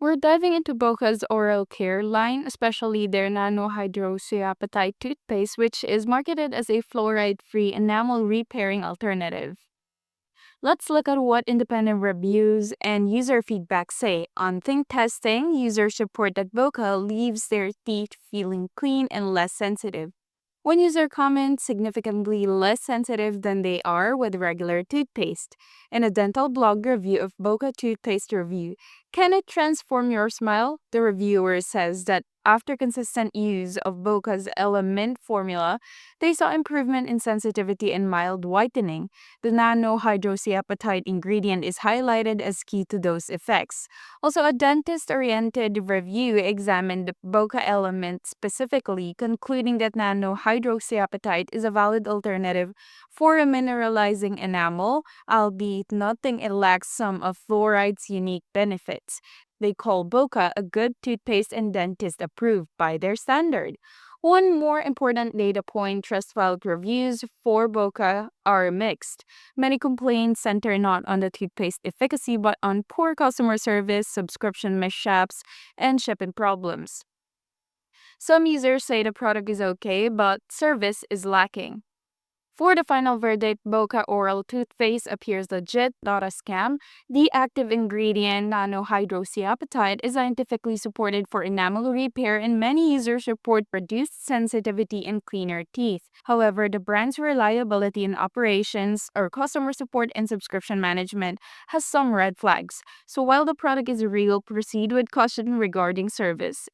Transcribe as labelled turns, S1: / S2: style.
S1: We're diving into Boka's oral care line, especially their nano hydroxyapatite toothpaste, which is marketed as a fluoride-free enamel repairing alternative. Let's look at what independent reviews and user feedback say. On Think Testing, users report that Boka leaves their teeth feeling clean and less sensitive. One user comments significantly less sensitive than they are with regular toothpaste. In a dental blog review of Boka toothpaste review, can it transform your smile? The reviewer says that after consistent use of Boka's element formula, they saw improvement in sensitivity and mild whitening. The nano hydroxyapatite ingredient is highlighted as key to those effects. Also, a dentist-oriented review examined the Boca element specifically, concluding that nano-hydroxyapatite is a valid alternative for a mineralizing enamel, albeit nothing it lacks some of fluoride's unique benefits. They call Boca a good toothpaste and dentist approved by their standard. One more important data point, Trustpilot reviews for Boca are mixed. Many complaints center not on the toothpaste efficacy but on poor customer service, subscription mishaps, and shipping problems. Some users say the product is okay, but service is lacking. For the final verdict, Boka Oral Toothpaste appears legit, not a scam. The active ingredient, nanohydroxyapatite, is scientifically supported for enamel repair, and many users report reduced sensitivity and cleaner teeth. However, the brand's reliability in operations or customer support and subscription management has some red flags. So while the product is real, proceed with caution regarding service.